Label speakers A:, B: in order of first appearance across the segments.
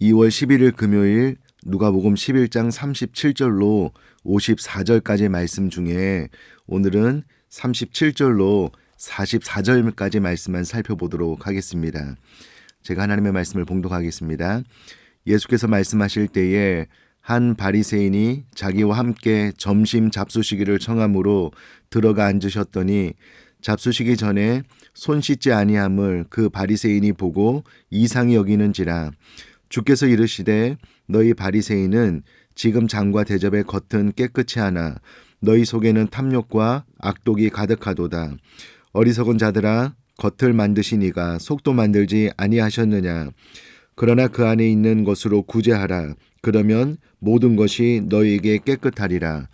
A: 2월 11일 금요일 누가복음 11장 37절로 54절까지 말씀 중에 오늘은 37절로 44절까지 말씀만 살펴보도록 하겠습니다. 제가 하나님의 말씀을 봉독하겠습니다. 예수께서 말씀하실 때에 한 바리새인이 자기와 함께 점심 잡수시기를 청함으로 들어가 앉으셨더니 잡수시기 전에 손 씻지 아니함을 그 바리새인이 보고 이상히 여기는지라. 주께서 이르시되 너희 바리새인은 지금 장과 대접의 겉은 깨끗이 하나 너희 속에는 탐욕과 악독이 가득하도다. 어리석은 자들아, 겉을 만드시니가 속도 만들지 아니하셨느냐. 그러나 그 안에 있는 것으로 구제하라. 그러면 모든 것이 너희에게 깨끗하리라.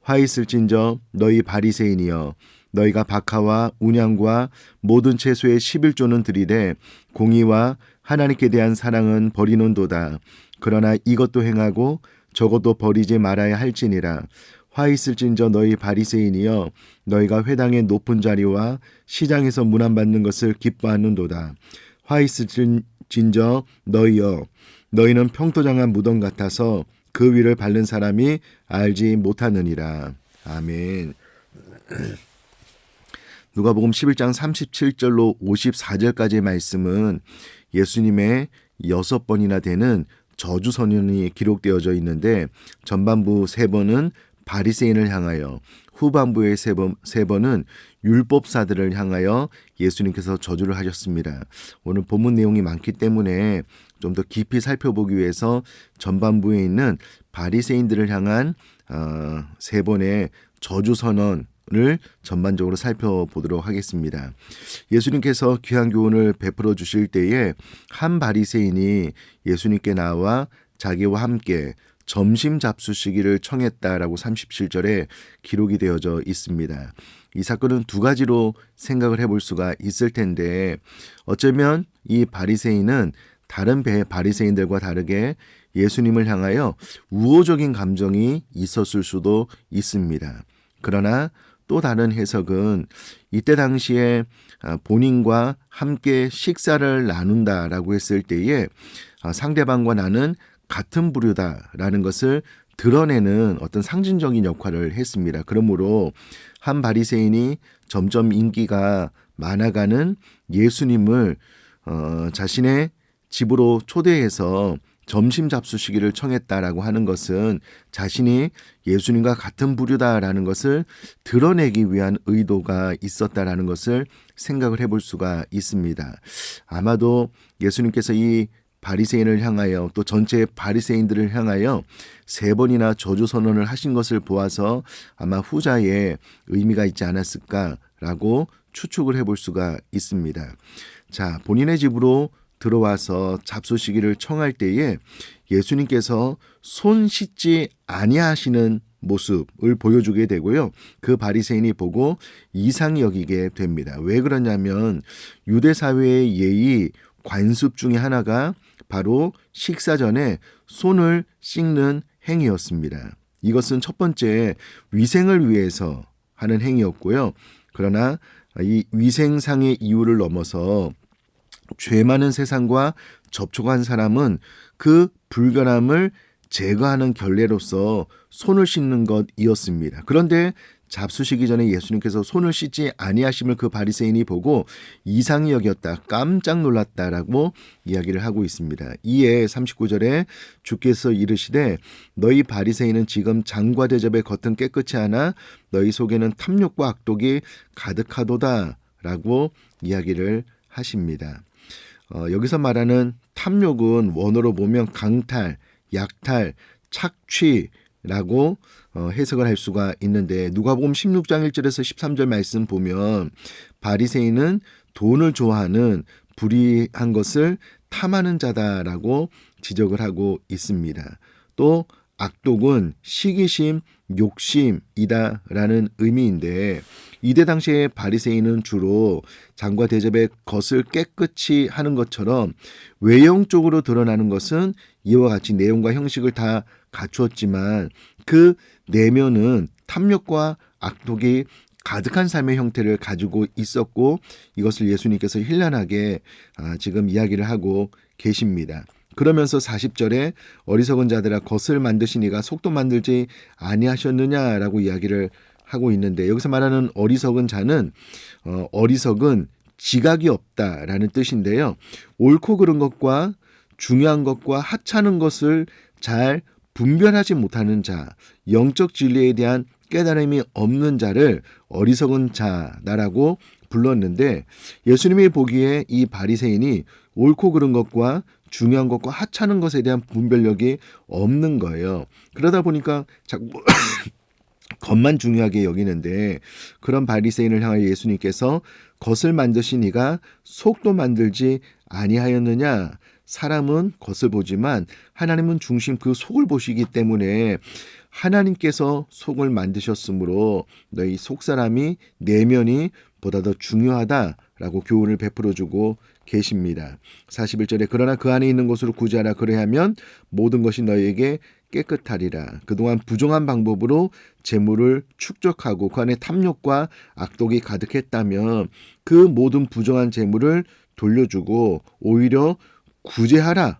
A: 화 있을진저 너희 바리새인이여, 너희가 박하와 운양과 모든 채소의 11조는 들이되 공의와 하나님께 대한 사랑은 버리는도다. 그러나 이것도 행하고 저것도 버리지 말아야 할지니라. 화 있을진저 너희 바리새인이여, 너희가 회당의 높은 자리와 시장에서 문안받는 것을 기뻐하는도다. 화 있을진저 너희여, 너희는 평토장한 무덤 같아서 그 위를 밟는 사람이 알지 못하느니라. 아멘. 누가복음 11장 37절로 54절까지의 말씀은 예수님의 6번이나 되는 저주 선언이 기록되어져 있는데, 전반부 3번은 바리새인을 향하여, 후반부의 3번은 율법사들을 향하여 예수님께서 저주를 하셨습니다. 오늘 본문 내용이 많기 때문에 좀 더 깊이 살펴보기 위해서 전반부에 있는 바리새인들을 향한 3번의 저주 선언을 전반적으로 살펴보도록 하겠습니다. 예수님께서 귀한 교훈을 베풀어 주실 때에 한 바리새인이 예수님께 나와 자기와 함께 점심 잡수시기를 청했다라고 37절에 기록이 되어져 있습니다. 이 사건은 두 가지로 생각을 해볼 수가 있을 텐데, 어쩌면 이 바리새인은 다른 바리새인들과 다르게 예수님을 향하여 우호적인 감정이 있었을 수도 있습니다. 그러나 또 다른 해석은 이때 당시에 본인과 함께 식사를 나눈다라고 했을 때에 상대방과 나는 같은 부류다라는 것을 드러내는 어떤 상징적인 역할을 했습니다. 그러므로 한 바리새인이 점점 인기가 많아가는 예수님을 자신의 집으로 초대해서 점심 잡수시기를 청했다라고 하는 것은 자신이 예수님과 같은 부류다라는 것을 드러내기 위한 의도가 있었다라는 것을 생각을 해볼 수가 있습니다. 아마도 예수님께서 이 바리새인을 향하여, 또 전체 바리새인들을 향하여 3번이나 저주 선언을 하신 것을 보아서 아마 후자에 의미가 있지 않았을까라고 추측을 해볼 수가 있습니다. 자, 본인의 집으로 들어와서 잡수시기를 청할 때에 예수님께서 손 씻지 아니하시는 모습을 보여주게 되고요. 그 바리새인이 보고 이상히 여기게 됩니다. 왜 그러냐면 유대 사회의 예의 관습 중에 하나가 바로 식사 전에 손을 씻는 행위였습니다. 이것은 첫 번째 위생을 위해서 하는 행위였고요. 그러나 이 위생상의 이유를 넘어서 죄 많은 세상과 접촉한 사람은 그 불결함을 제거하는 결례로서 손을 씻는 것이었습니다. 그런데 잡수시기 전에 예수님께서 손을 씻지 아니하심을 그 바리새인이 보고 이상히 여겼다, 깜짝 놀랐다라고 이야기를 하고 있습니다. 이에 39절에 주께서 이르시되 너희 바리새인은 지금 장과 대접의 겉은 깨끗이 하나 너희 속에는 탐욕과 악독이 가득하도다라고 이야기를 하십니다. 여기서 말하는 탐욕은 원어로 보면 강탈, 약탈, 착취라고 해석을 할 수가 있는데, 누가복음 16장 1절에서 13절 말씀 보면 바리새인은 돈을 좋아하는 불의한 것을 탐하는 자다라고 지적을 하고 있습니다. 또 악독은 시기심, 욕심이다라는 의미인데, 이때 당시에 바리새인은 주로 장과 대접의 겉을 깨끗이 하는 것처럼 외형적으로 드러나는 것은 이와 같이 내용과 형식을 다 갖추었지만 그 내면은 탐욕과 악독이 가득한 삶의 형태를 가지고 있었고, 이것을 예수님께서 현란하게 지금 이야기를 하고 계십니다. 그러면서 40절에 어리석은 자들아 겉을 만드신 이가 속도 만들지 아니하셨느냐라고 이야기를 하고 있는데, 여기서 말하는 어리석은 자는 어리석은 지각이 없다라는 뜻인데요. 옳고 그른 것과 중요한 것과 하찮은 것을 잘 분별하지 못하는 자, 영적 진리에 대한 깨달음이 없는 자를 어리석은 자라고 불렀는데, 예수님이 보기에 이 바리새인이 옳고 그른 것과 중요한 것과 하찮은 것에 대한 분별력이 없는 거예요. 그러다 보니까 자꾸 겉만 중요하게 여기는데, 그런 바리새인을 향하여 예수님께서 겉을 만드신 이가 속도 만들지 아니하였느냐. 사람은 겉을 보지만 하나님은 중심 그 속을 보시기 때문에 하나님께서 속을 만드셨으므로 너희 속사람이 내면이 보다 더 중요하다라고 교훈을 베풀어주고 계십니다. 41절에 그러나 그 안에 있는 것으로 구제하라. 그래야면 모든 것이 너희에게 깨끗하리라. 그동안 부정한 방법으로 재물을 축적하고 그 안에 탐욕과 악독이 가득했다면 그 모든 부정한 재물을 돌려주고 오히려 구제하라.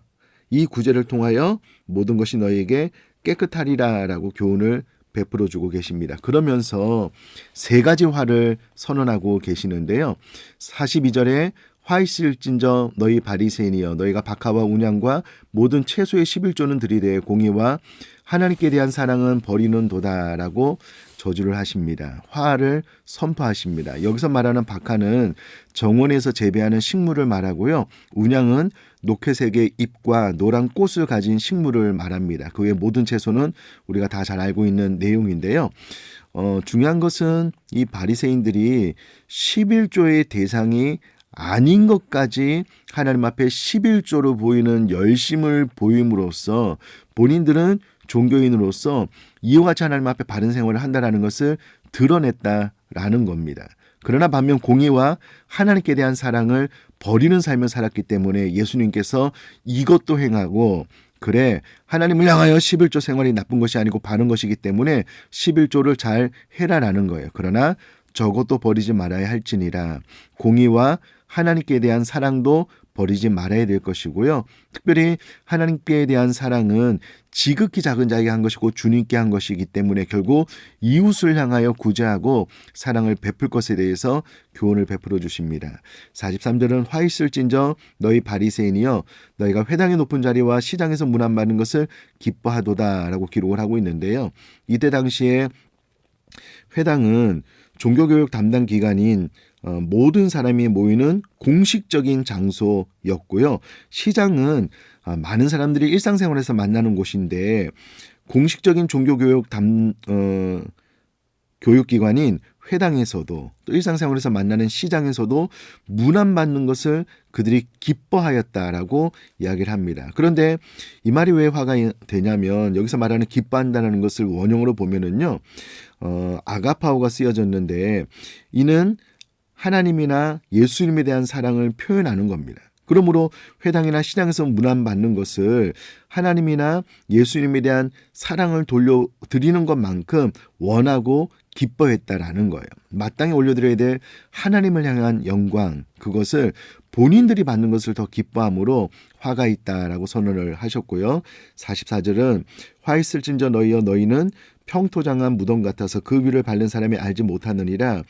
A: 이 구제를 통하여 모든 것이 너희에게 깨끗하리라 라고 교훈을 베풀어주고 계십니다. 그러면서 세 가지 화를 선언하고 계시는데요. 42절에 화 있을진저 너희 바리새인이여 너희가 박하와 운양과 모든 채소의 11조는 들이되 공의와 하나님께 대한 사랑은 버리는 도다라고 저주를 하십니다. 화를 선포하십니다. 여기서 말하는 박하는 정원에서 재배하는 식물을 말하고요. 운양은 녹회색의 잎과 노란 꽃을 가진 식물을 말합니다. 그 외 모든 채소는 우리가 다 잘 알고 있는 내용인데요. 중요한 것은 이 바리새인들이 11조의 대상이 아닌 것까지 하나님 앞에 11조로 보이는 열심을 보임으로써 본인들은 종교인으로서 이와 같이 하나님 앞에 바른 생활을 한다는 것을 드러냈다라는 겁니다. 그러나 반면 공의와 하나님께 대한 사랑을 버리는 삶을 살았기 때문에 예수님께서 이것도 행하고, 그래 하나님을 향하여 11조 생활이 나쁜 것이 아니고 바른 것이기 때문에 11조를 잘 해라라는 거예요. 그러나 저것도 버리지 말아야 할지니라. 공의와 하나님께 대한 사랑도 버리지 말아야 될 것이고요. 특별히 하나님께 대한 사랑은 지극히 작은 자에게 한 것이고 주님께 한 것이기 때문에 결국 이웃을 향하여 구제하고 사랑을 베풀 것에 대해서 교훈을 베풀어 주십니다. 43절은 화 있을진저 너희 바리새인이여 너희가 회당의 높은 자리와 시장에서 문안 받는 것을 기뻐하도다 라고 기록을 하고 있는데요. 이때 당시에 회당은 종교교육 담당 기관인 모든 사람이 모이는 공식적인 장소였고요. 시장은 많은 사람들이 일상생활에서 만나는 곳인데 공식적인 종교교육 교육기관인 회당에서도 또 일상생활에서 만나는 시장에서도 문안받는 것을 그들이 기뻐하였다라고 이야기를 합니다. 그런데 이 말이 왜 화가 되냐면 여기서 말하는 기뻐한다는 것을 원형으로 보면은요, 아가파오가 쓰여졌는데 이는 하나님이나 예수님에 대한 사랑을 표현하는 겁니다. 그러므로 회당이나 시장에서 문안받는 것을 하나님이나 예수님에 대한 사랑을 돌려드리는 것만큼 원하고 기뻐했다라는 거예요. 마땅히 올려드려야 될 하나님을 향한 영광, 그것을 본인들이 받는 것을 더 기뻐함으로 화가 있다라고 선언을 하셨고요. 44절은 화 있을진저 너희여 너희는 평토장한 무덤 같아서 그 위를 밟는 사람이 알지 못하느니라.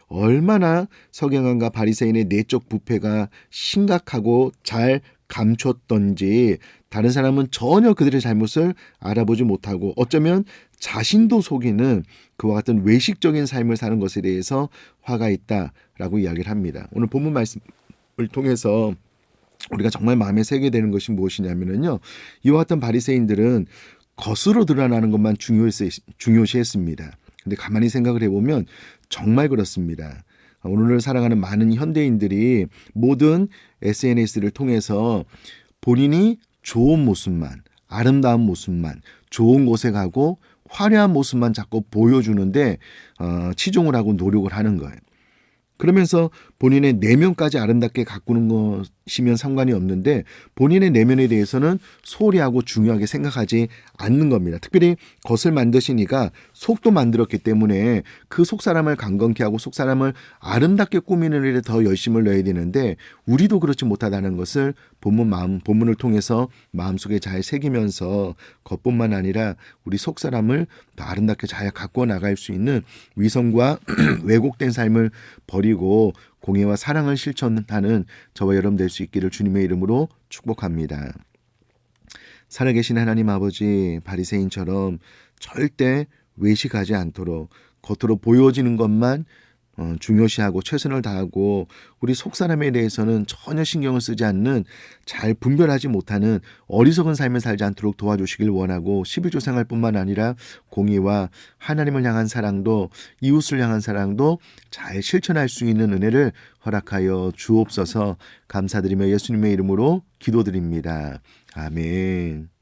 A: 얼마나 서경환과 바리새인의 내적 부패가 심각하고 잘 감췄던지 다른 사람은 전혀 그들의 잘못을 알아보지 못하고 어쩌면 자신도 속이는 그와 같은 외식적인 삶을 사는 것에 대해서 화가 있다라고 이야기를 합니다. 오늘 본문 말씀을 통해서 우리가 정말 마음에 새게 되는 것이 무엇이냐면요, 이와 같은 바리새인들은 겉으로 드러나는 것만 중요시했습니다. 근데 가만히 생각을 해보면 정말 그렇습니다. 오늘을 살아가는 많은 현대인들이 모든 SNS를 통해서 본인이 좋은 모습만, 아름다운 모습만, 좋은 곳에 가고 화려한 모습만 자꾸 보여주는데 치중을 하고 노력을 하는 거예요. 그러면서 본인의 내면까지 아름답게 가꾸는 것이면 상관이 없는데 본인의 내면에 대해서는 소홀히 하고 중요하게 생각하지 않는 겁니다. 특별히 겉을 만드신 이가 속도 만들었기 때문에 그 속사람을 강건케 하고 속사람을 아름답게 꾸미는 일에 더 열심을 넣어야 되는데 우리도 그렇지 못하다는 것을 본문을 통해서 마음속에 잘 새기면서 겉뿐만 아니라 우리 속사람을 더 아름답게 잘 가꾸어 나갈 수 있는 위선과 왜곡된 삶을 버리고 공의와 사랑을 실천하는 저와 여러분 될 수 있기를 주님의 이름으로 축복합니다. 살아계신 하나님 아버지, 바리새인처럼 절대 외식하지 않도록 겉으로 보여지는 것만 중요시하고 최선을 다하고 우리 속사람에 대해서는 전혀 신경을 쓰지 않는, 잘 분별하지 못하는 어리석은 삶을 살지 않도록 도와주시길 원하고, 11조 생활 뿐만 아니라 공의와 하나님을 향한 사랑도, 이웃을 향한 사랑도 잘 실천할 수 있는 은혜를 허락하여 주옵소서. 감사드리며 예수님의 이름으로 기도드립니다. 아멘.